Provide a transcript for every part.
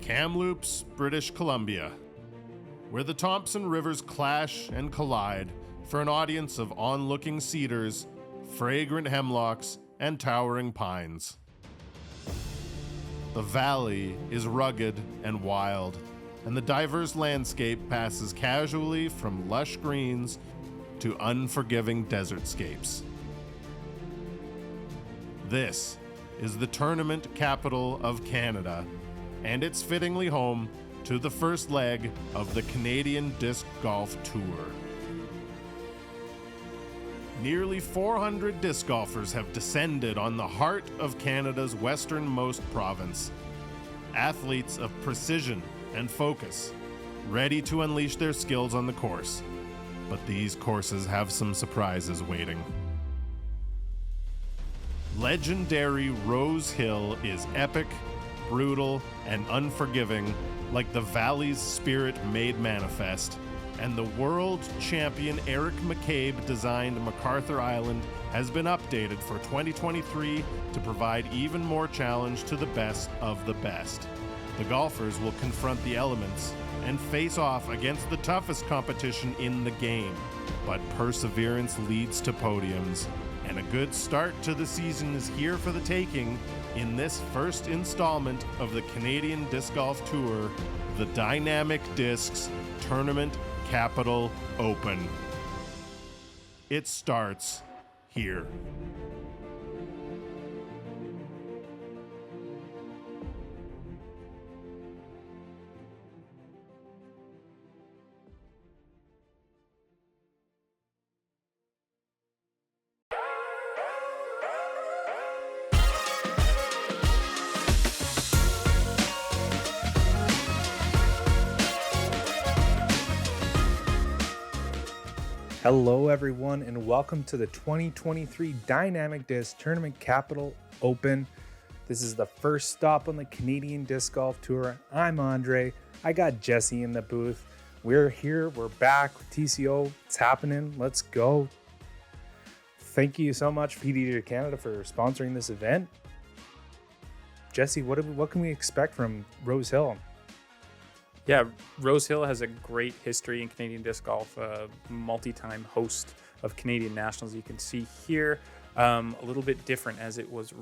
Kamloops, British Columbia, where the Thompson rivers clash and collide for an audience of onlooking cedars, fragrant hemlocks, and towering pines. The valley is rugged and wild, and the diverse landscape passes casually from lush greens to unforgiving desertscapes. This is the tournament capital of Canada, and it's fittingly home to the first leg of the Canadian Disc Golf Tour. Nearly 400 disc golfers have descended on the heart of Canada's westernmost province. Athletes of precision and focus, ready to unleash their skills on the course. But these courses have some surprises waiting. Legendary Rose Hill is epic, brutal, and unforgiving, like the valley's spirit made manifest, and the world champion Eric McCabe designed MacArthur Island has been updated for 2023 to provide even more challenge to the best of the best. The golfers will confront the elements and face off against the toughest competition in the game, but perseverance leads to podiums, and a good start to the season is here for the taking in this first installment of the Canadian Disc Golf Tour, the Dynamic Discs Tournament Capital Open. It starts here. Hello everyone and welcome to the 2023 Dynamic Disc Tournament Capital Open. This is the first stop on the Canadian Disc Golf Tour. I'm Andre. I got Jesse in the booth. We're here. We're back with TCO. It's happening. Let's go. Thank you so much, CDGT Canada, for sponsoring this event. Jesse, what can we expect from Rose Hill? Yeah, Rose Hill has a great history in Canadian disc golf, multi-time host of Canadian Nationals. You can see here a little bit different as it was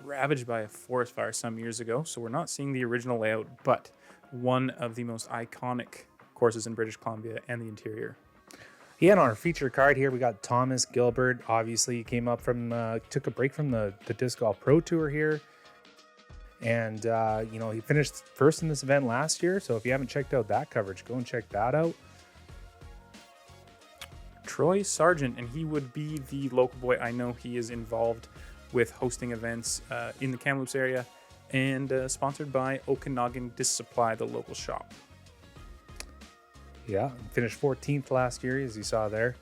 ravaged by a forest fire some years ago. So we're not seeing the original layout, but one of the most iconic courses in British Columbia and the interior. Yeah, and on our feature card here, we got Thomas Gilbert. Obviously, he came up from, took a break from the Disc Golf Pro Tour here. And, he finished first in this event last year. So if you haven't checked out that coverage, go and check that out. Troy Sargeant, and he would be the local boy. I know he is involved with hosting events in the Kamloops area and sponsored by Okanagan Disc Supply, the local shop. Yeah, finished 14th last year, as you saw there.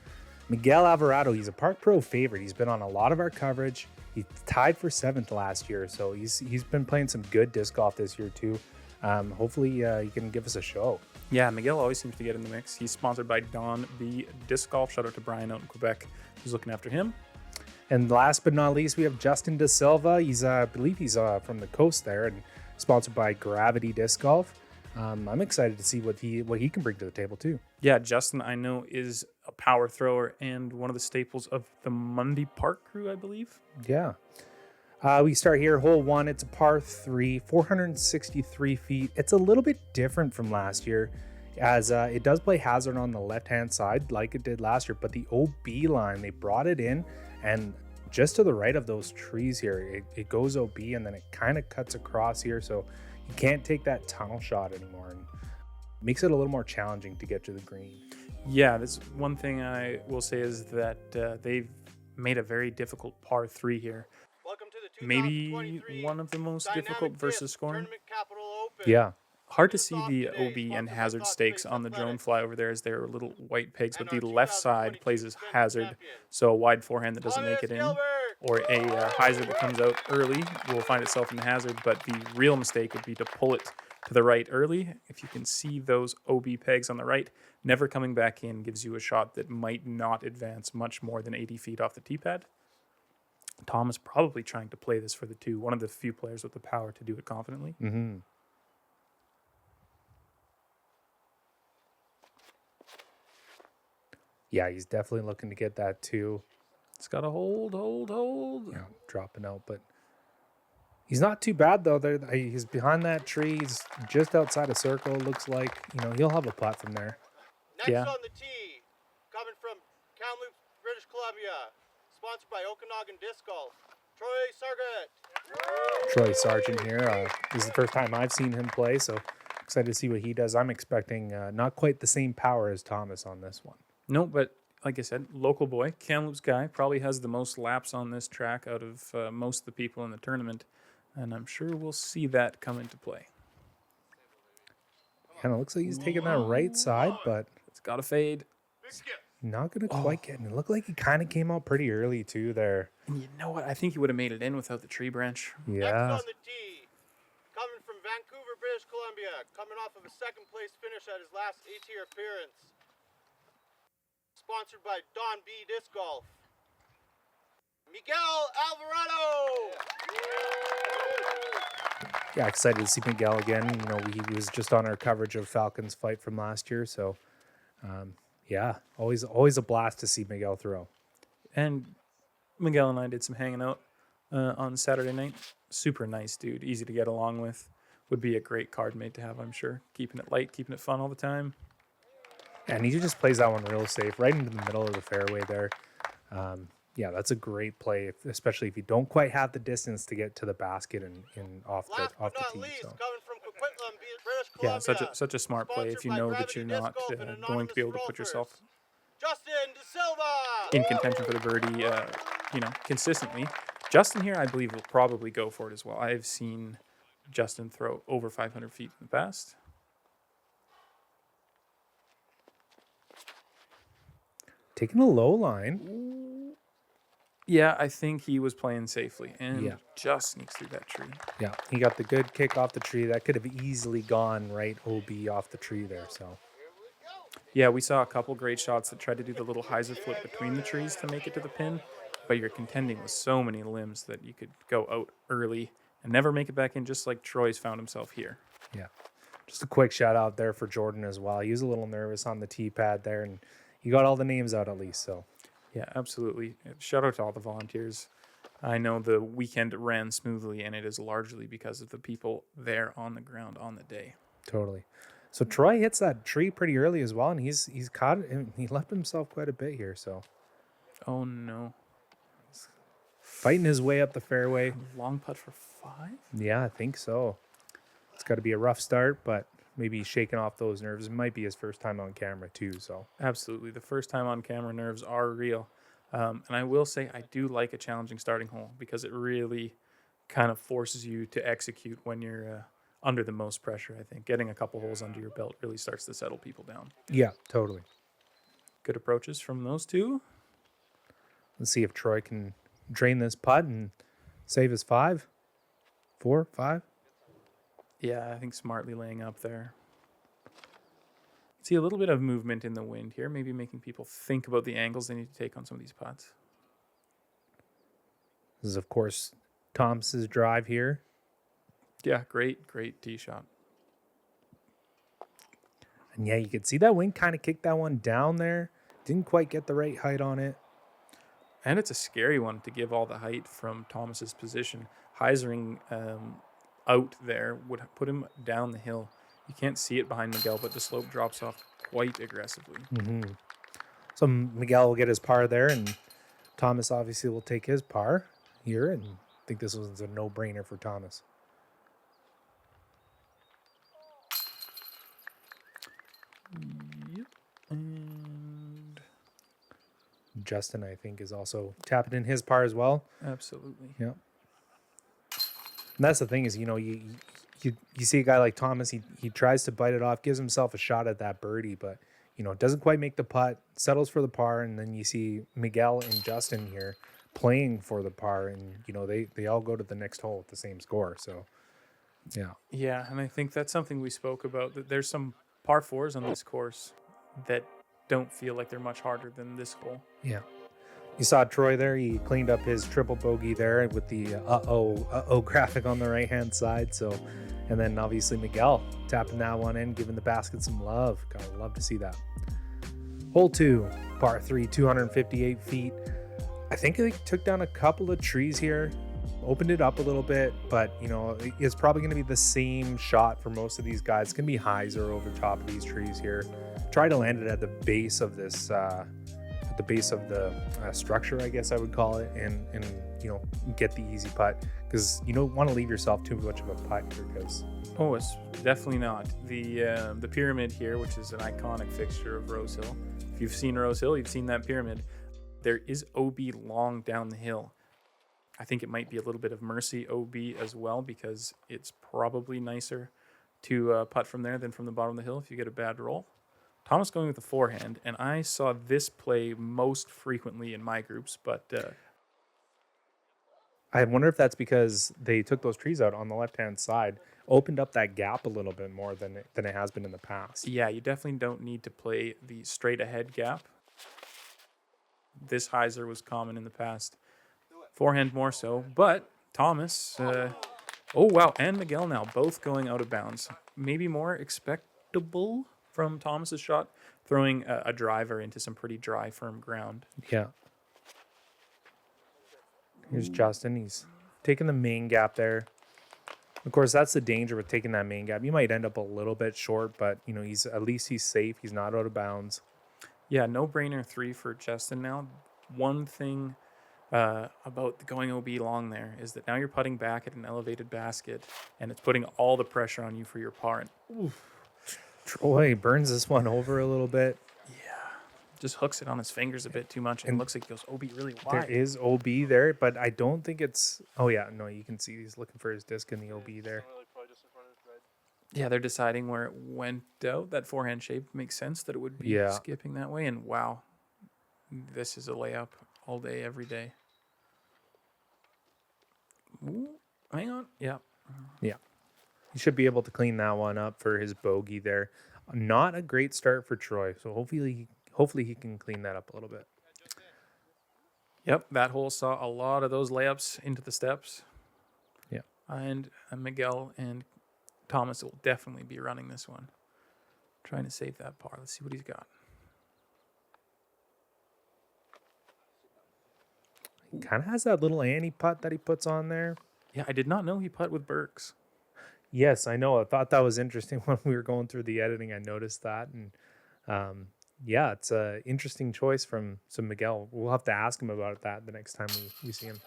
Miguel Alvarado, he's a Park Pro favorite. He's been on a lot of our coverage. He tied for 7th last year, so he's been playing some good disc golf this year too. Hopefully he can give us a show. Yeah, Miguel always seems to get in the mix. He's sponsored by Don B Disc Golf. Shout out to Brian out in Quebec who's looking after him. And last but not least, we have Justin De Silva. I believe he's from the coast there and sponsored by Gravity Disc Golf. I'm excited to see what he can bring to the table too. Yeah, Justin, I know, is a power thrower and one of the staples of the Mundy Park crew, I believe. Yeah. We start here, hole 1. It's a par 3, 463 feet. It's a little bit different from last year, as it does play hazard on the left-hand side like it did last year, but the OB line, they brought it in, and just to the right of those trees here, it goes OB, and then it kind of cuts across here, so you can't take that tunnel shot anymore, and makes it a little more challenging to get to the green. Yeah, that's one thing I will say is that they've made a very difficult par 3 here. Maybe one of the most difficult versus scoring. Yeah. Hard to see the OB and hazard stakes on the drone fly over there as they're little white pegs, but the left side plays as hazard, so a wide forehand that doesn't make it in, or a hyzer that comes out early will find itself in the hazard, but the real mistake would be to pull it to the right early. If you can see those OB pegs on the right, never coming back in gives you a shot that might not advance much more than 80 feet off the tee pad. Tom is probably trying to play this for the 2, one of the few players with the power to do it confidently. Mm-hmm. Yeah, he's definitely looking to get that too. It's got to hold. Yeah, dropping out, but he's not too bad though. He's behind that tree. He's just outside a circle. Looks like he'll have a putt from there. Next on the tee, coming from Kamloops, British Columbia, sponsored by Okanagan Disc Golf, Troy Sargeant. Troy Sargeant here. This is the first time I've seen him play, so excited to see what he does. I'm expecting not quite the same power as Thomas on this one. No, but like I said, local boy, Kamloops guy, probably has the most laps on this track out of most of the people in the tournament, and I'm sure we'll see that come into play. And it looks like he's taking that right side, but it's got to fade. Not going to quite get it. It looked like he kind of came out pretty early, too, there. And you know what? I think he would have made it in without the tree branch. Yeah. Next on the tee, coming from Vancouver, British Columbia, coming off of a second-place finish at his last A-tier appearance, sponsored by Don B Disc Golf, Miguel Alvarado. Yeah, excited to see Miguel again. He was just on our coverage of Falcons fight from last year, so yeah, always a blast to see Miguel throw. And Miguel and I did some hanging out on Saturday night. Super nice dude, easy to get along with. Would be a great card mate to have, I'm sure. Keeping it light, keeping it fun all the time. And he just plays that one real safe, right into the middle of the fairway there. Yeah, that's a great play, especially if you don't quite have the distance to get to the basket and off the tee. Least, so. coming from Coquitlam, British Columbia, Yeah, such a smart play if you know that you're not going to be able to put yourself Justin Silva in contention for the birdie, consistently. Justin here, I believe, will probably go for it as well. I've seen Justin throw over 500 feet in the past. Taking a low line. Yeah, I think he was playing safely and just sneaks through that tree. Yeah, he got the good kick off the tree. That could have easily gone right OB off the tree there. So, yeah, we saw a couple great shots that tried to do the little hyzer flip between the trees to make it to the pin, but you're contending with so many limbs that you could go out early and never make it back in, just like Troy's found himself here. Yeah, just a quick shout out there for Jordan as well. He was a little nervous on the tee pad there, and he got all the names out at least. So. Yeah, absolutely. Shout out to all the volunteers. I know the weekend ran smoothly, and it is largely because of the people there on the ground on the day. Totally. So Troy hits that tree pretty early as well, and he's caught it. He left himself quite a bit here. So, oh no, fighting his way up the fairway. Long putt for 5. Yeah, I think so. It's got to be a rough start, but maybe he's shaking off those nerves. It might be his first time on camera too. So absolutely, the first time on camera nerves are real. And I will say I do like a challenging starting hole because it really kind of forces you to execute when you're under the most pressure. I think getting a couple holes under your belt really starts to settle people down. Yeah, totally. Good approaches from those two. Let's see if Troy can drain this putt and save his 5. 4, 5. Yeah, I think smartly laying up there. See a little bit of movement in the wind here, maybe making people think about the angles they need to take on some of these putts. This is, of course, Thomas's drive here. Yeah, great tee shot. And yeah, you could see that wind kind of kicked that one down there. Didn't quite get the right height on it. And it's a scary one to give all the height from Thomas's position. Hyzering out there would put him down the hill. You can't see it behind Miguel, but the slope drops off quite aggressively. Mm-hmm. So Miguel will get his par there, and Thomas obviously will take his par here, and I think this was a no-brainer for Thomas. Yep. And Justin, I think, is also tapping in his par as well. Absolutely. Yeah. And that's the thing is, you see a guy like Thomas, he tries to bite it off, gives himself a shot at that birdie, but, doesn't quite make the putt, settles for the par, and then you see Miguel and Justin here playing for the par, and, they all go to the next hole with the same score, so, yeah. Yeah, and I think that's something we spoke about, that there's some par 4s on this course that don't feel like they're much harder than this hole. Yeah. You saw Troy there. He cleaned up his triple bogey there with the uh-oh graphic on the right-hand side. So, and then obviously Miguel tapping that one in, giving the basket some love. Gotta love to see that. Hole 2, par 3, 258 feet. I think they took down a couple of trees here, opened it up a little bit, but it's probably going to be the same shot for most of these guys. It's going to be hyzer over top of these trees here. Try to land it at the base of this, at the base of the structure, I guess I would call it, and get the easy putt, because you don't want to leave yourself too much of a putt here, because it's definitely not. The pyramid here, which is an iconic fixture of Rose Hill. If you've seen Rose Hill, you've seen that pyramid. There is OB long down the hill. I think it might be a little bit of mercy OB as well, because it's probably nicer to putt from there than from the bottom of the hill if you get a bad roll. Thomas going with the forehand, and I saw this play most frequently in my groups, but I wonder if that's because they took those trees out on the left-hand side, opened up that gap a little bit more than it has been in the past. Yeah, you definitely don't need to play the straight ahead gap. This hyzer was common in the past. Forehand more so, but Thomas, and Miguel now both going out of bounds. Maybe more expectable from Thomas's shot, throwing a driver into some pretty dry, firm ground. Yeah. Here's Justin. He's taking the main gap there. Of course, that's the danger with taking that main gap. You might end up a little bit short, but at least he's safe. He's not out of bounds. Yeah, no-brainer 3 for Justin now. One thing about going OB long there is that now you're putting back at an elevated basket, and it's putting all the pressure on you for your par. And, Troy burns this one over a little bit. just hooks it on his fingers a bit too much, and it looks like he goes OB really wide. There is OB there, but I don't think it's... Oh, yeah. No, you can see he's looking for his disc in the OB there. Yeah, they're deciding where it went out. That forehand shape makes sense that it would be skipping that way. And wow, this is a layup all day, every day. Ooh, hang on. Yeah. Yeah. He should be able to clean that one up for his bogey there. Not a great start for Troy, so hopefully he can clean that up a little bit. Yep, that hole saw a lot of those layups into the steps. Yeah. And Miguel and Thomas will definitely be running this one. Trying to save that par. Let's see what he's got. He kind of has that little Annie putt that he puts on there. Yeah, I did not know he putt with Burks. Yes, I know. I thought that was interesting when we were going through the editing. I noticed that. And it's an interesting choice from Miguel. We'll have to ask him about that the next time we see him.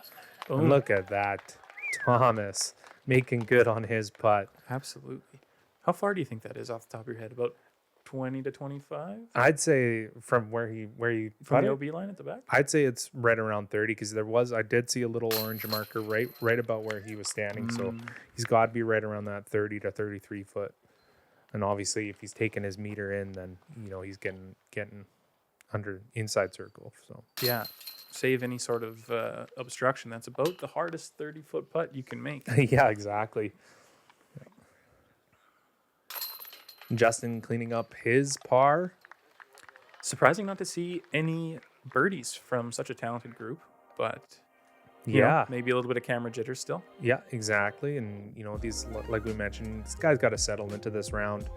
And look at that. Thomas making good on his putt. Absolutely. How far do you think that is off the top of your head? About 20 to 25? I'd say from where he from the OB line at the back? I'd say it's right around 30, because I did see a little orange marker right about where he was standing. So he's got to be right around that 30 to 33 foot. And obviously, if he's taking his meter in, then he's getting under inside circle. So yeah, save any sort of obstruction. That's about the hardest 30-foot putt you can make. Yeah, exactly. Justin cleaning up his par. Surprising not to see any birdies from such a talented group, but maybe a little bit of camera jitter still. Yeah, exactly. And these, like we mentioned, this guy's got to settle into this round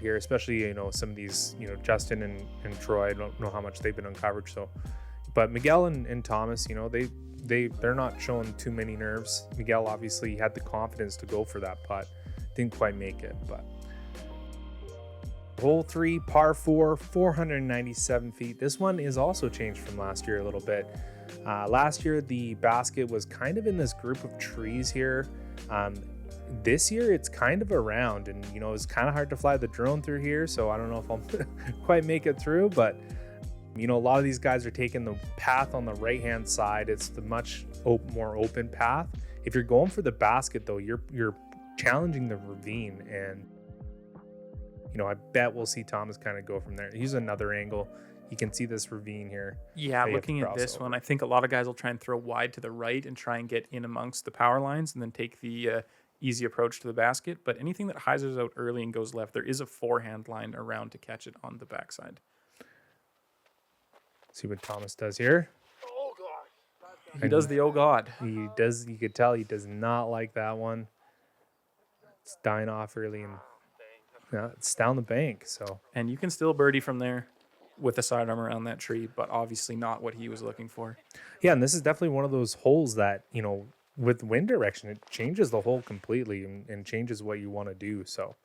here, especially some of these Justin and Troy. I don't know how much they've been on coverage, so but Miguel and Thomas, they're not showing too many nerves. Miguel obviously had the confidence to go for that putt, didn't quite make it, but hole 3, par 4, 497 feet. This one is also changed from last year a little bit. Last year, the basket was kind of in this group of trees here. This year, it's kind of around, and it's kind of hard to fly the drone through here, so I don't know if I'll quite make it through, but a lot of these guys are taking the path on the right-hand side. It's the much more open path. If you're going for the basket, though, you're challenging the ravine, and I bet we'll see Thomas kind of go from there. Use another angle. You can see this ravine here. Yeah, looking at this one, I think a lot of guys will try and throw wide to the right and try and get in amongst the power lines and then take the easy approach to the basket. But anything that hyzers out early and goes left, there is a forehand line around to catch it on the backside. See what Thomas does here. Oh, God. He does the oh, God. He does. You could tell he does not like that one. It's dying off early, and it's down the bank. So, and you can still birdie from there. with the sidearm around that tree, but obviously not what he was looking for. Yeah, and this is definitely one of those holes that, with wind direction, it changes the hole completely and changes what you want to do. So,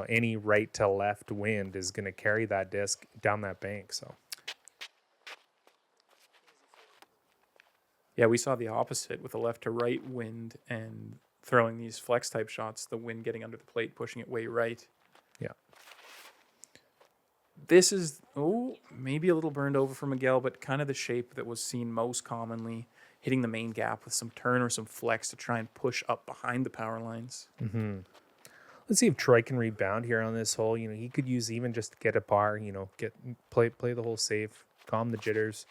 any right to left wind is going to carry that disc down that bank. So, yeah, we saw the opposite with the left to right wind and throwing these flex type shots, the wind getting under the plate, pushing it way right. yeah. This is, maybe a little burned over for Miguel, but kind of the shape that was seen most commonly, hitting the main gap with some turn or some flex to try and push up behind the power lines. Mm-hmm. Let's see if Troy can rebound here on this hole. He could use even just to get a par, play the hole safe, calm the jitters.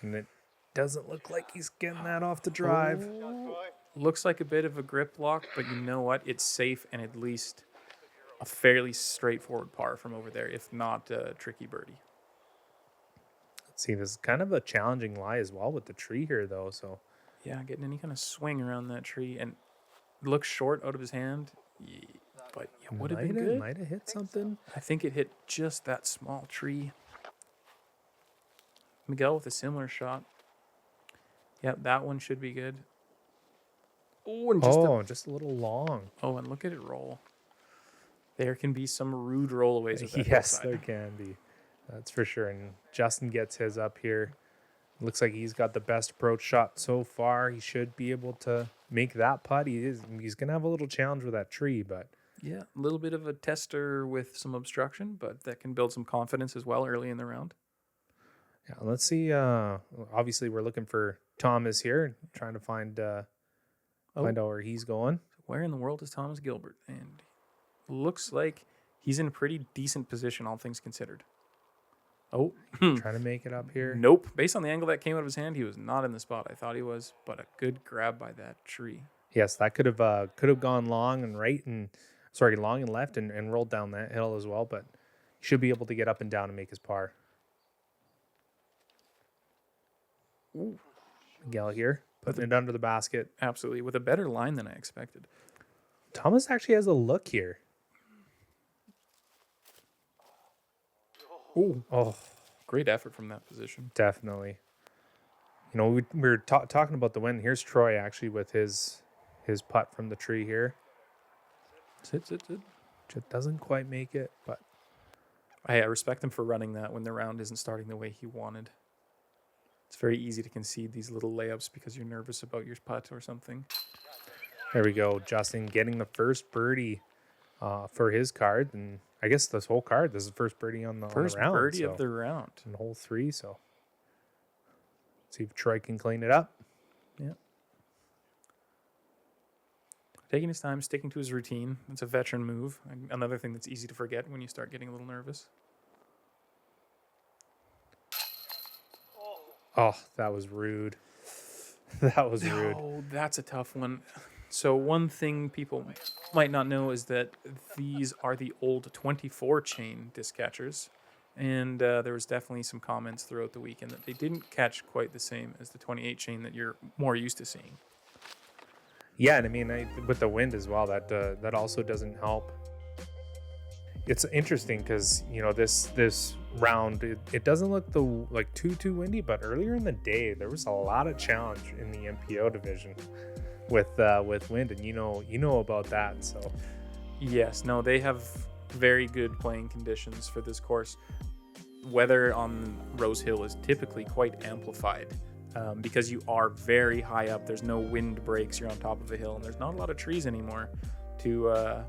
And it doesn't look like he's getting that off the drive. Looks like a bit of a grip lock, but you know what? It's safe and at least a fairly straightforward par from over there, if not a tricky birdie. Let's see, this is kind of a challenging lie as well with the tree here, though. So, yeah, getting any kind of swing around that tree, and it looks short out of his hand, but it would have been good. Might have hit something. I think it hit just that small tree. Miguel with a similar shot. Yep, that one should be good. Oh, and just a little long. Oh, and look at it roll. There can be some rude rollaways with that. Yes, there can be. That's for sure. And Justin gets his up here. Looks like he's got the best approach shot so far. He should be able to make that putt. He's going to have a little challenge with that tree, but yeah, a little bit of a tester with some obstruction, but that can build some confidence as well early in the round. Yeah, let's see. Obviously, we're looking for Thomas here, trying to find out where he's going. Where in the world is Thomas Gilbert? And looks like he's in a pretty decent position, all things considered. Oh, trying to make it up here. Nope. Based on the angle that came out of his hand, he was not in the spot I thought he was, but a good grab by that tree. Yes, that could have gone long and left and rolled down that hill as well, but he should be able to get up and down and make his par. Ooh. Miguel here, putting it under the basket. Absolutely, with a better line than I expected. Thomas actually has a look here. Oh, great effort from that position. Definitely. We were talking about the wind. Here's Troy actually with his putt from the tree here. Sit. Just doesn't quite make it, but I respect him for running that when the round isn't starting the way he wanted. It's very easy to concede these little layups because you're nervous about your putt or something. There we go. Justin getting the first birdie for his card, and I guess this whole card. This is the first birdie on the round. First birdie of the round. In hole 3, so see if Troy can clean it up. Yeah. Taking his time, sticking to his routine. It's a veteran move. Another thing that's easy to forget when you start getting a little nervous. Oh, that was rude. That was rude. Oh, that's a tough one. So one thing people might not know is that these are the old 24 chain disc catchers. And there was definitely some comments throughout the weekend that they didn't catch quite the same as the 28 chain that you're more used to seeing. Yeah, and I mean, with the wind as well, that also doesn't help. It's interesting because, this round, it doesn't look too windy, but earlier in the day, there was a lot of challenge in the MPO division with wind, and you know about that. So yes, no, they have very good playing conditions for this course. Weather on Rose Hill is typically quite amplified because you are very high up. There's no wind breaks. You're on top of a hill, and there's not a lot of trees anymore to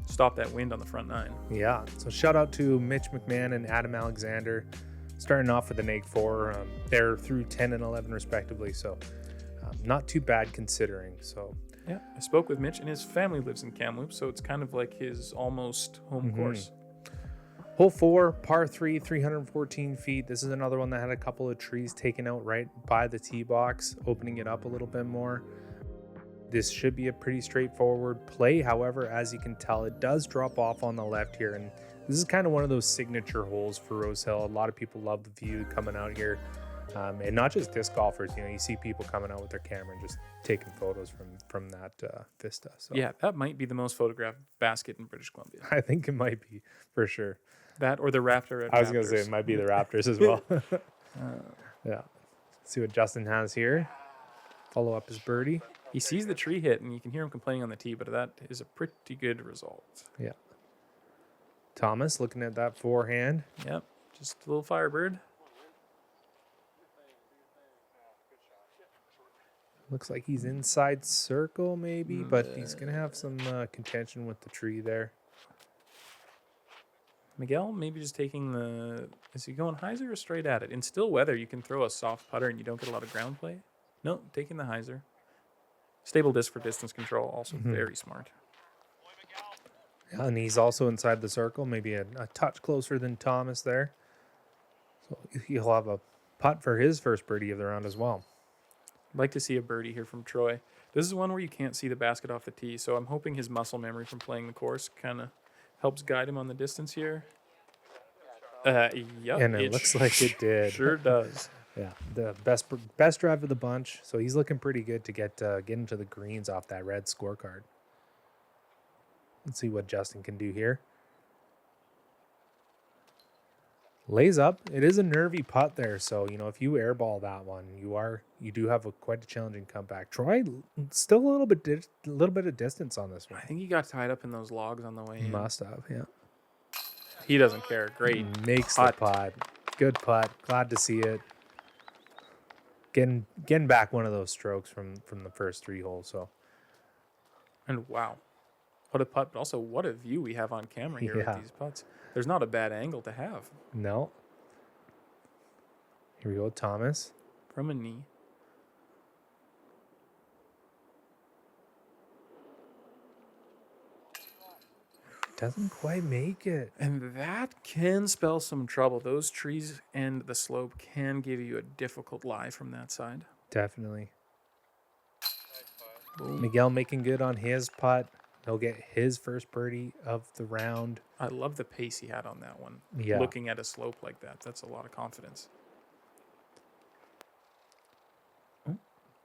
stop that wind on the front nine. Yeah. So shout out to Mitch McMahon and Adam Alexander, starting off with an egg 4. They're through 10 and 11 respectively. So not too bad considering. So yeah, I spoke with Mitch, and his family lives in Kamloops, so it's kind of like his almost home course. Hole 4, par 3, 314 feet. This is another one that had a couple of trees taken out right by the tee box, opening it up a little bit more. This should be a pretty straightforward play. However, as you can tell, it does drop off on the left here. And this is kind of one of those signature holes for Rose Hill. A lot of people love the view coming out here. And not just disc golfers, you see people coming out with their camera and just taking photos from that vista. So yeah, that might be the most photographed basket in British Columbia. I think it might be, for sure. That or the Raptor at I was going to say Raptors. it might be the Raptors as well. Yeah. See what Justin has here. Follow up his birdie. He sees the tree hit, and you can hear him complaining on the tee, but that is a pretty good result. Yeah. Thomas looking at that forehand. Yep, just a little Firebird. Looks like he's inside circle maybe, but he's going to have some contention with the tree there. Miguel maybe just taking the... Is he going hyzer or straight at it? In still weather, you can throw a soft putter and you don't get a lot of ground play. No, taking the hyzer. Stable disc for distance control, also very smart. Yeah, and he's also inside the circle, maybe a touch closer than Thomas there. So he'll have a putt for his first birdie of the round as well. I'd like to see a birdie here from Troy. This is one where you can't see the basket off the tee, so I'm hoping his muscle memory from playing the course kind of helps guide him on the distance here. Yep, And it looks like it did. Sure does. Yeah, the best drive of the bunch. So he's looking pretty good to get into the greens off that red scorecard. Let's see what Justin can do here. Lays up. It is a nervy putt there, so if you airball that one, you do have quite a challenging comeback. Troy still a little bit of distance on this one. I think he got tied up in those logs on the way in. Must have, yeah. He doesn't care. Great. Makes putt. the putt. Good putt. Glad to see it. Getting back one of those strokes from the first 3 holes. So, and wow, what a putt! But also, what a view we have on camera here Yeah. with these putts. There's not a bad angle to have no. Here we go, Thomas. from a knee. Doesn't quite make it. And that can spell some trouble. Those trees and the slope can give you a difficult lie from that side. Definitely. Boom. Miguel making good on his putt. He'll get his first birdie of the round. I love the pace he had on that one. Yeah. Looking at a slope like that, that's a lot of confidence.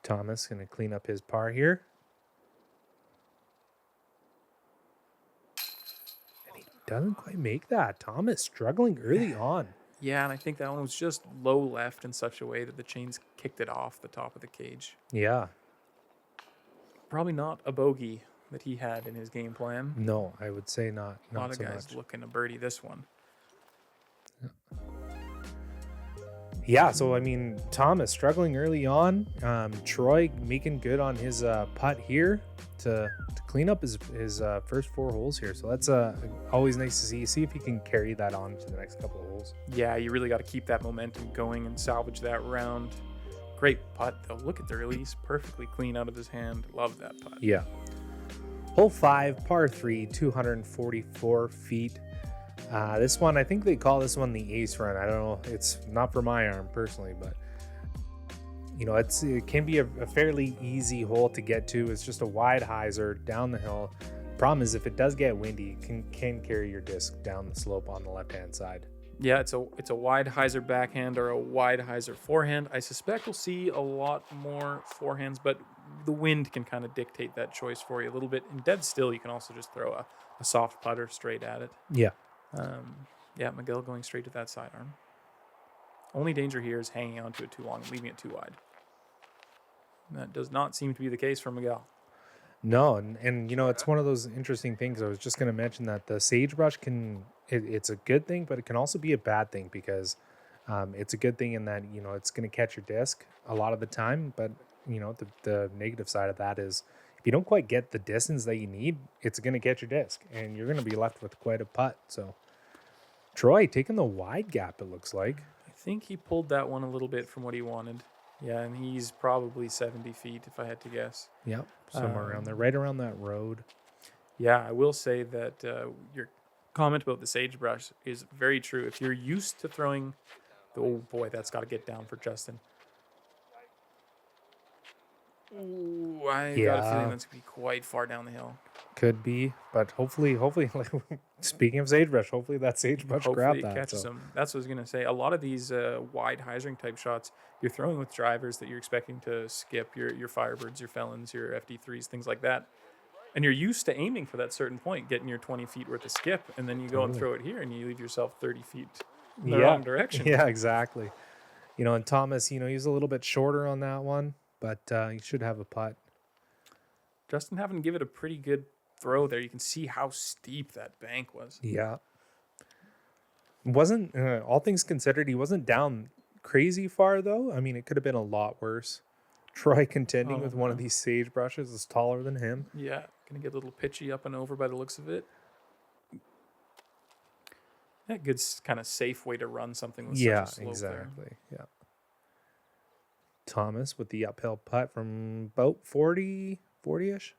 Thomas going to clean up his par here. And he doesn't quite make that. Thomas struggling early on. Yeah, and I think that one was just low left in such a way that the chains kicked it off the top of the cage. Yeah. Probably not a bogey that he had in his game plan. No, I would say not. A lot Not of so guys much. looking to birdie this one. Yeah, so I mean, Thomas struggling early on. Troy making good on his putt here to clean up his first 4 holes here. So that's always nice to see. See if he can carry that on to the next couple of holes. Yeah, you really got to keep that momentum going and salvage that round. Great putt, though. Look at the release. Perfectly clean out of his hand. Love that putt. Yeah. Hole 5, par 3, 244 feet. This one, I think they call this one the ace run. I don't know. It's not for my arm personally, but it can be a fairly easy hole to get to. It's just a wide hyzer down the hill. Problem is, if it does get windy, you can carry your disc down the slope on the left-hand side. Yeah, it's a wide hyzer backhand or a wide hyzer forehand. I suspect we'll see a lot more forehands, but the wind can kind of dictate that choice for you a little bit. And dead still, you can also just throw a soft putter straight at it. Yeah. Yeah, Miguel going straight to that sidearm. Only danger here is hanging onto it too long and leaving it too wide. And that does not seem to be the case for Miguel. No, and it's one of those interesting things. I was just going to mention that the sagebrush it's a good thing, but it can also be a bad thing because it's a good thing in that, it's going to catch your disc a lot of the time. But, the negative side of that is if you don't quite get the distance that you need, it's going to catch your disc and you're going to be left with quite a putt. So Troy taking the wide gap, it looks like. I think he pulled that one a little bit from what he wanted. Yeah, and he's probably 70 feet if I had to guess. Yep, somewhere around there, right around that road. Yeah, I will say that your comment about the sagebrush is very true. If you're used to throwing, oh boy, that's got to get down for Justin. Ooh, I got a feeling that's going to be quite far down the hill. Could be, but hopefully, like, speaking of sagebrush, hopefully that sagebrush Hopefully grabbed that. it catches him. That's what I was going to say. A lot of these wide hyzering type shots, you're throwing with drivers that you're expecting to skip, your Firebirds, your Felons, your FD3s, things like that. And you're used to aiming for that certain point, getting your 20 feet worth of skip, and then you go and throw it here, and you leave yourself 30 feet in the wrong direction. Yeah, exactly. And Thomas, he was a little bit shorter on that one, but he should have a putt. Justin having to give it a pretty good throw there. You can see how steep that bank was. Yeah. Wasn't, all things considered, he wasn't down crazy far, though. I mean, it could have been a lot worse. Troy contending with one of these sagebrushes is taller than him. Yeah, going to get a little pitchy up and over by the looks of it. Yeah, good kind of safe way to run something with such a slope exactly. There. Yeah. Thomas with the uphill putt from about 40-ish.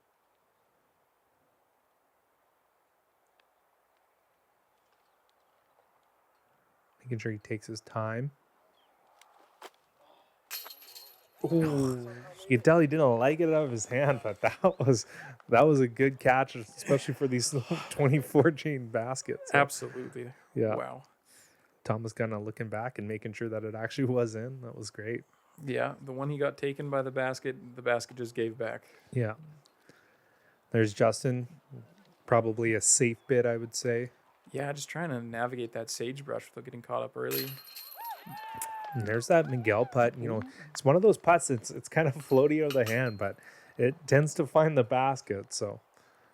Making sure he takes his time. Ooh. You can tell he didn't like it out of his hand, but that was a good catch, especially for these 2014 baskets. Absolutely. Yeah. Wow. Thomas kind of looking back and making sure that it actually was in. That was great. Yeah, the one he got taken by the basket just gave back. Yeah. There's Justin, probably a safe bid, I would say. Yeah, just trying to navigate that sagebrush without getting caught up early. And there's that Miguel putt. It's one of those putts. It's kind of floaty out of the hand, but it tends to find the basket. So,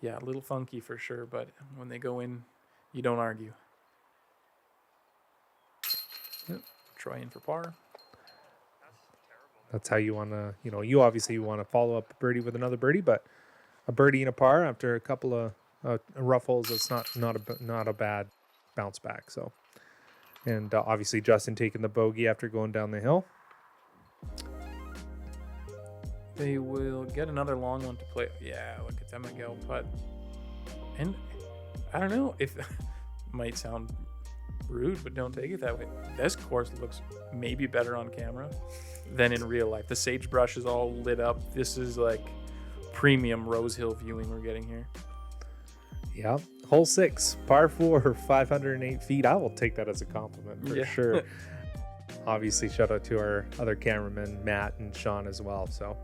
yeah, a little funky for sure, but when they go in, you don't argue. Yep. Troy in for par. That's how you want to, you obviously want to follow up a birdie with another birdie, but a birdie and a par after a couple of rough holes, it's not a bad bounce back. So. And obviously Justin taking the bogey after going down the hill. They will get another long one to play. Yeah, look at that Miguel putt. And I don't know if might sound rude, but don't take it that way. This course looks maybe better on camera than in real life. The sagebrush is all lit up. This is like premium Rose Hill viewing we're getting here. Yeah. Hole 6, par 4, 508 feet. I will take that as a compliment for sure. Obviously, shout out to our other cameramen, Matt and Sean as well. So,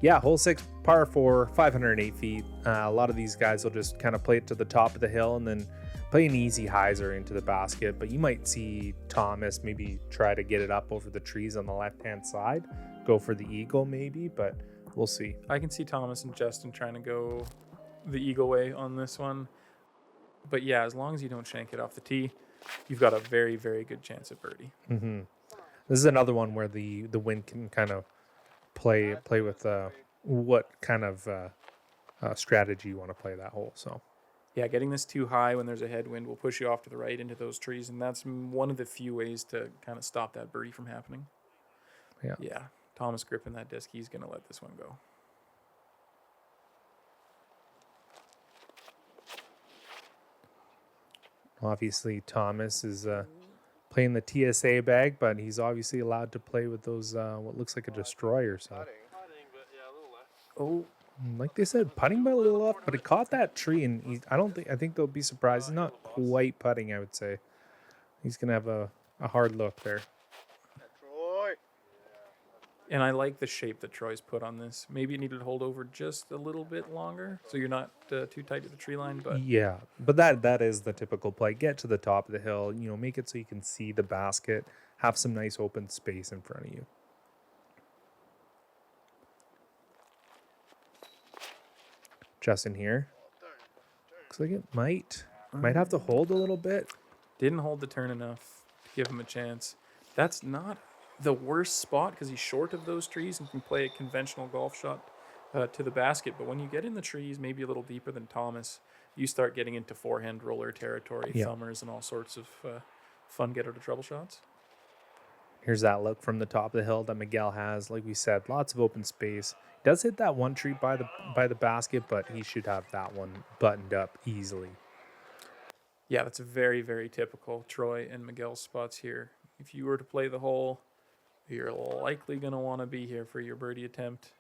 yeah, hole 6, par 4, 508 feet. A lot of these guys will just kind of play it to the top of the hill and then play an easy hyzer into the basket. But you might see Thomas maybe try to get it up over the trees on the left-hand side, go for the eagle maybe, but we'll see. I can see Thomas and Justin trying to go the eagle way on this one, but yeah, as long as you don't shank it off the tee, you've got a very, very good chance at birdie. Mm-hmm. This is another one where the wind can kind of play with what kind of strategy you want to play that hole. So yeah, getting this too high when there's a headwind will push you off to the right into those trees, and that's one of the few ways to kind of stop that birdie from happening. Yeah, Thomas gripping that disc, he's gonna let this one go. Obviously, Thomas is playing the TSA bag, but he's obviously allowed to play with those, what looks like a destroyer. So, like they said, putting by a little off, but it caught that tree, and I think they'll be surprised. He's not quite putting, I would say. He's going to have a hard look there. And I like the shape that Troy's put on this. Maybe it needed to hold over just a little bit longer, so you're not too tight to the tree line. But yeah, but that is the typical play. Get to the top of the hill, make it so you can see the basket, have some nice open space in front of you. Justin here. Looks like it might have to hold a little bit. Didn't hold the turn enough to give him a chance. That's not the worst spot because he's short of those trees and can play a conventional golf shot to the basket. But when you get in the trees, maybe a little deeper than Thomas, you start getting into forehand roller territory, thumbers, and all sorts of fun get out of trouble shots. Here's that look from the top of the hill that Miguel has. Like we said, lots of open space. Does hit that one tree by the basket, but he should have that one buttoned up easily. Yeah, that's very, very typical Troy and Miguel spots here. If you were to play the hole, you're likely going to want to be here for your birdie attempt.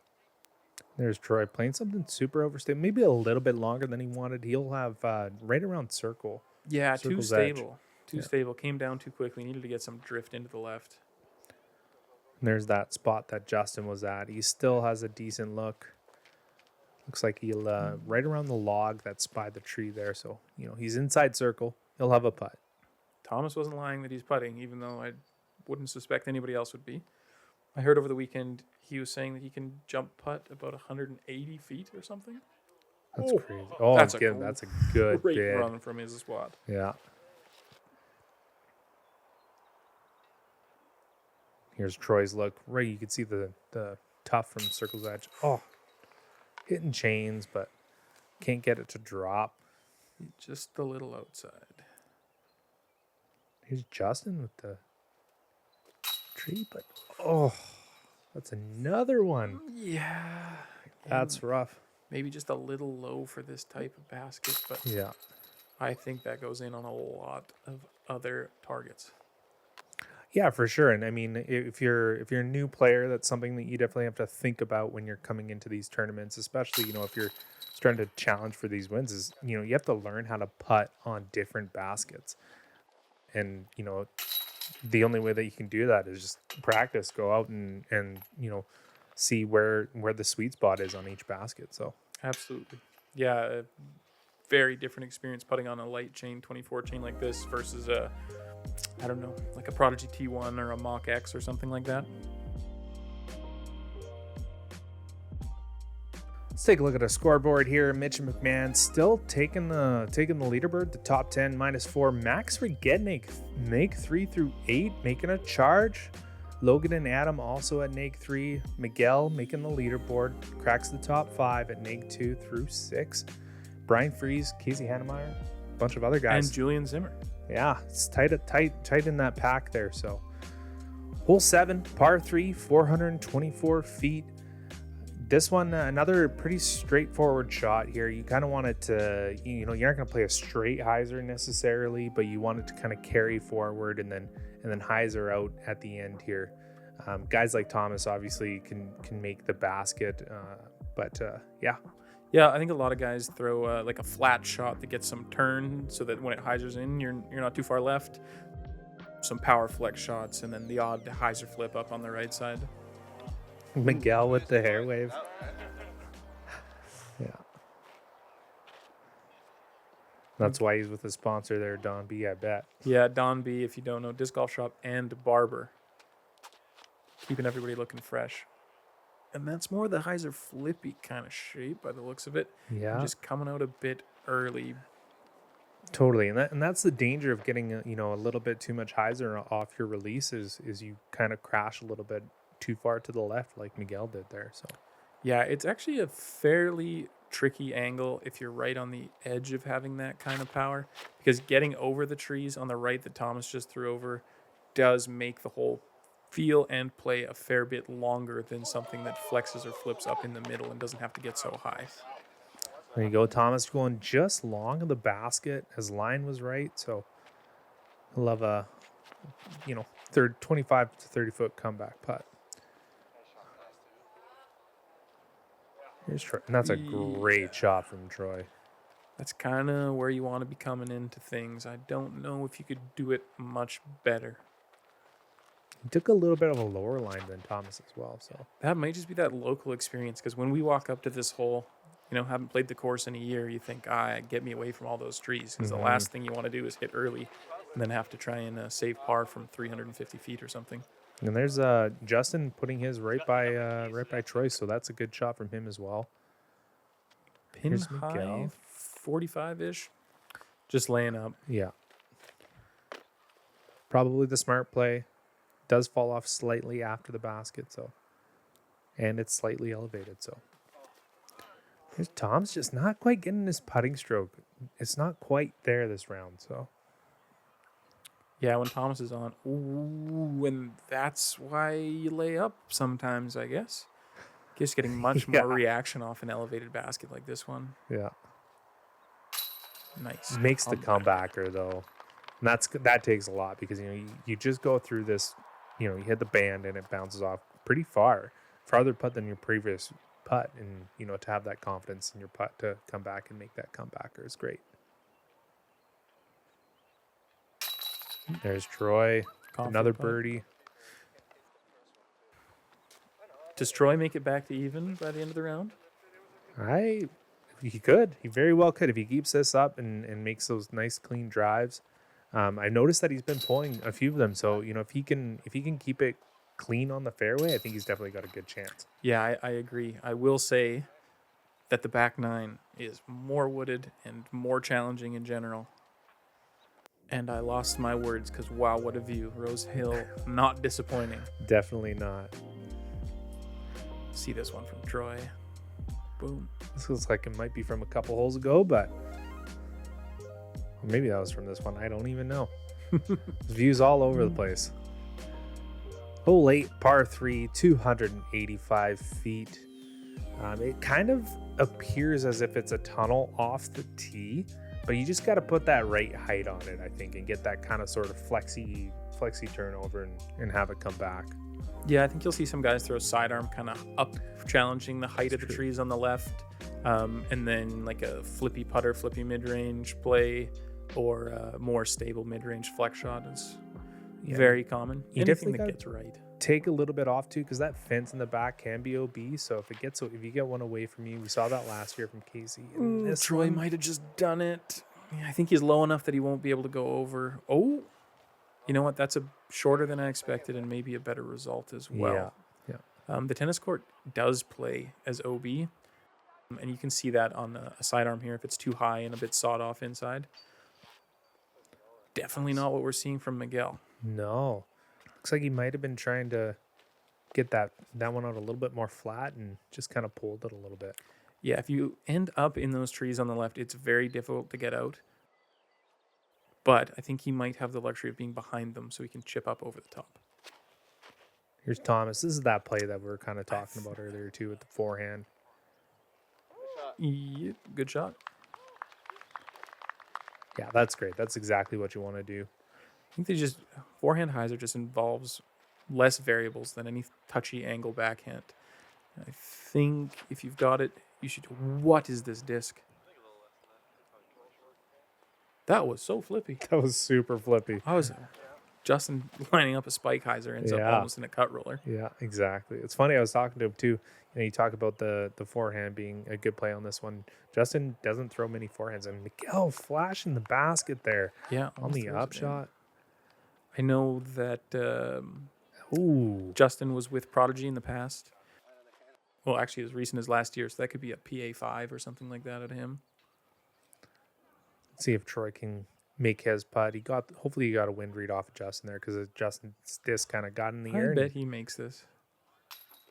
There's Troy playing something super overstable, maybe a little bit longer than he wanted. He'll have right around circle. Yeah, Circle's too stable. edge. Too stable. Came down too quickly. Needed to get some drift into the left. And there's that spot that Justin was at. He still has a decent look. Looks like he'll right around the log that's by the tree there. So, he's inside circle. He'll have a putt. Thomas wasn't lying that he's putting, even though I wouldn't suspect anybody else would be. I heard over the weekend he was saying that he can jump putt about 180 feet or something. That's crazy. Oh, that's a good great bid. run from his spot. Yeah. Here's Troy's look. Right, you can see the tuff from Circle's edge. Oh, hitting chains, but can't get it to drop. Just a little outside. Here's Justin with the tree, but oh, that's another one. Yeah. That's rough. Maybe just a little low for this type of basket, but Yeah. I think that goes in on a lot of other targets. Yeah, for sure. And I mean, if you're a new player, that's something that you definitely have to think about when you're coming into these tournaments, especially, if you're starting to challenge for these wins is, you have to learn how to putt on different baskets. And, the only way that you can do that is just practice, go out and see where the sweet spot is on each basket. So Absolutely. Yeah, a very different experience putting on a light chain 24 chain like this versus a, I don't know, like a Prodigy T1 or a Mach X or something like that. let's take a look at a scoreboard here. Mitch and McMahon still taking the leaderboard, the top 10, -4. Max Regednik, neg 3 through 8, making a charge. Logan and Adam also at neg 3. Miguel making the leaderboard, cracks the top 5 at neg 2 through 6. Brian Fries, Casey Hannemeyer, a bunch of other guys. And Julian Zimmer. Yeah, it's tight in that pack there. So, hole 7, par 3, 424 feet. This one, another pretty straightforward shot here. You kind of want it to, you're not going to play a straight hyzer necessarily, but you want it to kind of carry forward and then hyzer out at the end here. Guys like Thomas obviously can make the basket, but yeah. Yeah, I think a lot of guys throw like a flat shot that gets some turn so that when it hyzers in, you're not too far left. Some power flex shots, and then the odd hyzer flip up on the right side. Miguel with the hair wave. Yeah. That's why he's with the sponsor there, Don B, I bet. Yeah, Don B, if you don't know, disc golf shop and barber. Keeping everybody looking fresh. And that's more the hyzer flippy kind of shape by the looks of it. Yeah. You're just coming out a bit early. Totally. And that's the danger of getting a little bit too much hyzer off your release is you kind of crash a little bit too far to the left like Miguel did there. So yeah, it's actually a fairly tricky angle if you're right on the edge of having that kind of power, because getting over the trees on the right that Thomas just threw over does make the hole feel and play a fair bit longer than something that flexes or flips up in the middle and doesn't have to get so high. there you go. Thomas going just long of the basket. His line was right. So he'll have a 25 to 30 foot comeback putt. Here's Troy. And that's a great shot from Troy. That's kind of where you want to be coming into things. I don't know if you could do it much better. He took a little bit of a lower line than Thomas as well. So That might just be that local experience, because when we walk up to this hole, haven't played the course in a year, you think, get me away from all those trees, because the last thing you want to do is hit early and then have to try and save par from 350 feet or something. and there's Justin putting his right by Troy. So that's a good shot from him as well. Pin Here's high, Miguel. 45-ish, just laying up. Yeah. Probably the smart play. Does fall off slightly after the basket, and it's slightly elevated, so. Here's Tom's just not quite getting his putting stroke. It's not quite there this round, so. Yeah, when Thomas is on, and that's why you lay up sometimes, I guess. Just getting much Yeah. more reaction off an elevated basket like this one. Yeah. Nice. Makes the comeback. comebacker, though. And that takes a lot because, you just go through this, you hit the band and it bounces off pretty farther putt than your previous putt. And, to have that confidence in your putt to come back and make that comebacker is great. There's Troy. Confident Another putt. birdie. Does Troy make it back to even by the end of the round? He very well could if he keeps this up and makes those nice clean drives. I noticed that he's been pulling a few of them, so if he can keep it clean on the fairway, I think he's definitely got a good chance. Yeah, I agree. I will say that the back nine is more wooded and more challenging in general. And I lost my words because wow, what a view! Rose Hill, not disappointing. Definitely not. See this one from Troy. Boom. This looks like it might be from a couple holes ago, but maybe that was from this one. I don't even know. Views all over the place. Hole 8, par 3, 285 feet. It kind of appears as if it's a tunnel off the tee, but you just got to put that right height on it, I think, and get that kind of sort of flexy turnover and have it come back. Yeah, I think you'll see some guys throw sidearm kind of up, challenging the height of the trees on the left, and then like a flippy putter, flippy mid-range play, or a more stable mid-range flex shot is very common. You Anything definitely that gets right. Take a little bit off too, because that fence in the back can be OB. So if you get one away from you, we saw that last year from Casey. And Troy might have just done it. Yeah, I think he's low enough that he won't be able to go over. Oh, you know what? That's a shorter than I expected, and maybe a better result as well. Yeah. The tennis court does play as OB, and you can see that on a sidearm here if it's too high and a bit sawed off inside. Definitely not what we're seeing from Miguel. No. Looks like he might have been trying to get that one out a little bit more flat and just kind of pulled it a little bit. Yeah, if you end up in those trees on the left, it's very difficult to get out. But I think he might have the luxury of being behind them so he can chip up over the top. Here's Thomas. This is that play that we were kind of talking about earlier too with the forehand. Yeah, good shot. Yeah, that's great. That's exactly what you want to do. I think forehand hyzer just involves less variables than any touchy angle backhand. I think if you've got it, you should. What is this disc? That was so flippy. That was super flippy. I was Justin lining up a spike hyzer ends up almost in a cut roller. Yeah, exactly. It's funny. I was talking to him too. You talk about the forehand being a good play on this one. Justin doesn't throw many forehands, and Miguel flashing the basket there. Yeah, on the upshot. I know that Justin was with Prodigy in the past. Well, actually, as recent as last year, so that could be a PA5 or something like that at him. Let's see if Troy can make his putt. Hopefully he got a wind read off of Justin there, because Justin's disc kind of got in the air. I bet he makes this.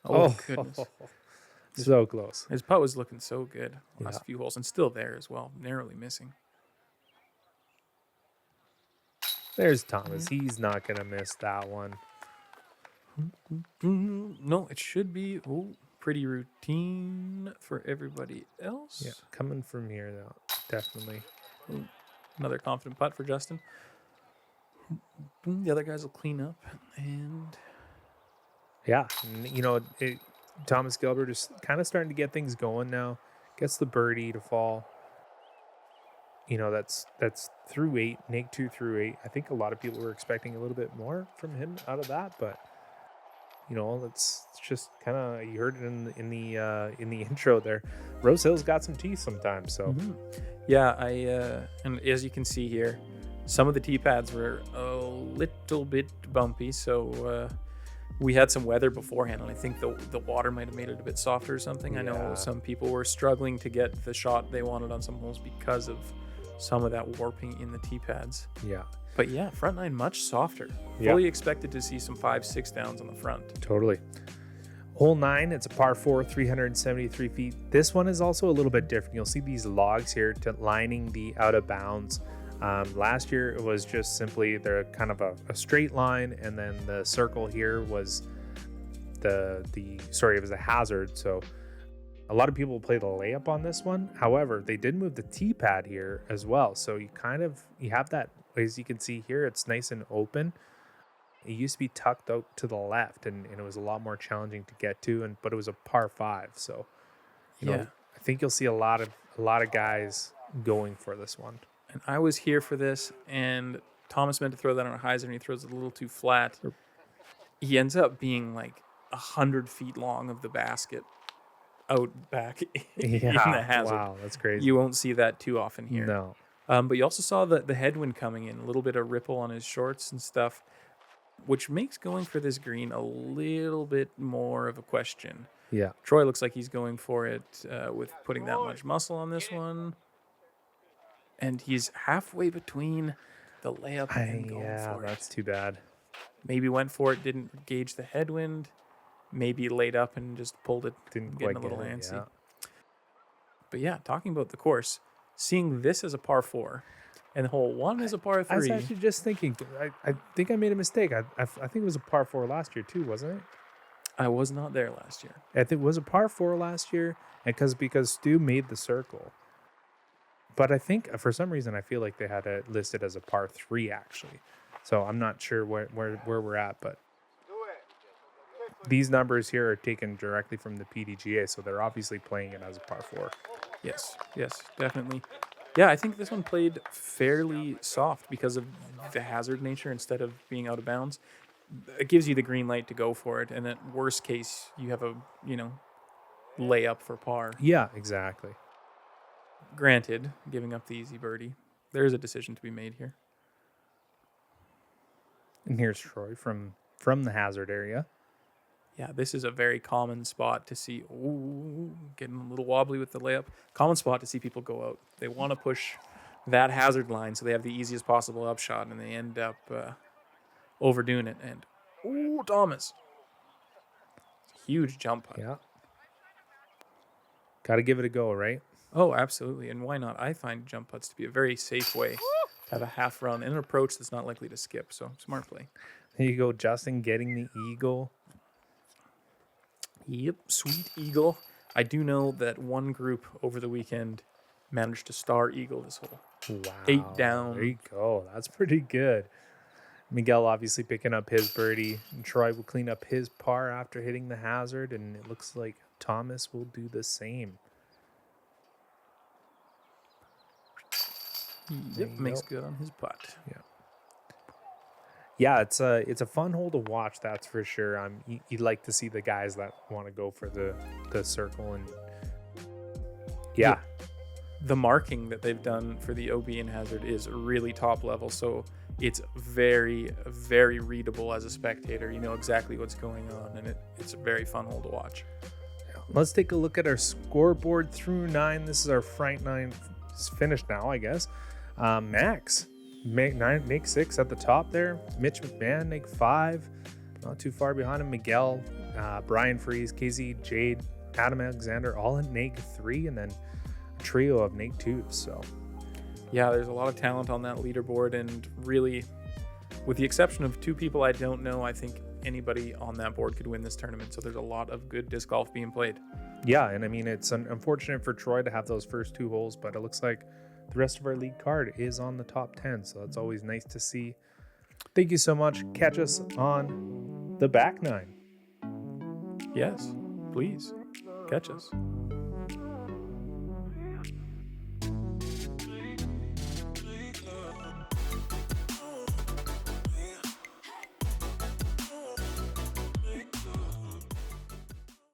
Oh, goodness. So close. His putt was looking so good last few holes, and still there as well, narrowly missing. There's Thomas. He's not going to miss that one. No, it should be pretty routine for everybody else. Yeah, coming from here, though, definitely. Another confident putt for Justin. The other guys will clean up. And yeah, Thomas Gilbert is kind of starting to get things going now. Gets the birdie to fall. That's through 8, Nate 2 through 8. I think a lot of people were expecting a little bit more from him out of that, but it's just kind of, you heard it in the intro there. Rose Hill's got some teeth sometimes, so yeah, and as you can see here, some of the tee pads were a little bit bumpy, so we had some weather beforehand, and I think the water might have made it a bit softer or something. Yeah. I know some people were struggling to get the shot they wanted on some holes because of some of that warping in the tee pads. Yeah. But yeah, front nine much softer. Fully expected to see some 5-6 downs on the front. Totally. Hole 9, it's a par 4, 373 feet. This one is also a little bit different. You'll see these logs here lining the out of bounds. Last year it was just simply they're kind of a straight line, and then the circle here was it was a hazard. So a lot of people play the layup on this one. However, they did move the tee pad here as well. So you have that, as you can see here, it's nice and open. It used to be tucked out to the left, and it was a lot more challenging to get to, but it was a par 5. So I think you'll see a lot of guys going for this one. And I was here for this, and Thomas meant to throw that on a hyzer, and he throws it a little too flat. He ends up being like 100 feet long of the basket. out back in the Yeah, hazard. wow, that's crazy. You won't see that too often here. No. But you also saw the headwind coming in, a little bit of ripple on his shorts and stuff, which makes going for this green a little bit more of a question. Yeah. Troy looks like he's going for it with putting that much muscle on this one. And he's halfway between the layup and going for it. That's too bad. Maybe went for it, didn't gauge the headwind. Maybe laid up and just pulled it. Didn't getting quite a little get it, antsy. yeah. But yeah, talking about the course, seeing this as a par 4 and hole 1 is a par 3. I was actually just thinking, I think I made a mistake. I think it was a par 4 last year too, wasn't it? I was not there last year. I think it was a par 4 last year, and because Stu made the circle. But I think for some reason I feel like they had it listed as a par 3 actually. So I'm not sure where we're at, but these numbers here are taken directly from the PDGA, so they're obviously playing it as a par 4. Yes, definitely. Yeah, I think this one played fairly soft because of the hazard nature instead of being out of bounds. It gives you the green light to go for it, and at worst case, you have a, layup for par. Yeah, exactly. Granted, giving up the easy birdie. There's a decision to be made here. And here's Troy from the hazard area. Yeah, this is a very common spot to see. Ooh, getting a little wobbly with the layup. Common spot to see people go out. They want to push that hazard line so they have the easiest possible upshot, and they end up overdoing it. And ooh, Thomas, huge jump putt. Yeah. Got to give it a go, right? Oh, absolutely. And why not? I find jump putts to be a very safe way to have a half run and an approach that's not likely to skip. So smart play. There you go, Justin getting the eagle. Yep, sweet eagle. I do know that one group over the weekend managed to star eagle this hole. Wow. 8 down. There you go. That's pretty good. Miguel obviously picking up his birdie. And Troy will clean up his par after hitting the hazard, and it looks like Thomas will do the same. Yep, makes good on his putt. Yeah, it's a fun hole to watch, that's for sure. You'd like to see the guys that want to go for the circle, and yeah. The marking that they've done for the OB and hazard is really top level, so it's very, very readable as a spectator. You know exactly what's going on, and it's a very fun hole to watch. Let's take a look at our scoreboard through 9. This is our Frank 9 finished now, I guess. Max make 6 at the top there. Mitch McMahon make 5, not too far behind him. Miguel, Brian Freeze, KZ, Jade, Adam Alexander, all at neg 3, and then a trio of neg 2s. So yeah, there's a lot of talent on that leaderboard, and really, with the exception of 2 people I don't know, I think anybody on that board could win this tournament. So there's a lot of good disc golf being played. yeah, and I mean, it's unfortunate for Troy to have those first 2 holes, but it looks like the rest of our league card is on the top 10, so that's always nice to see. Thank you so much. Catch us on the back 9. Yes, please catch us.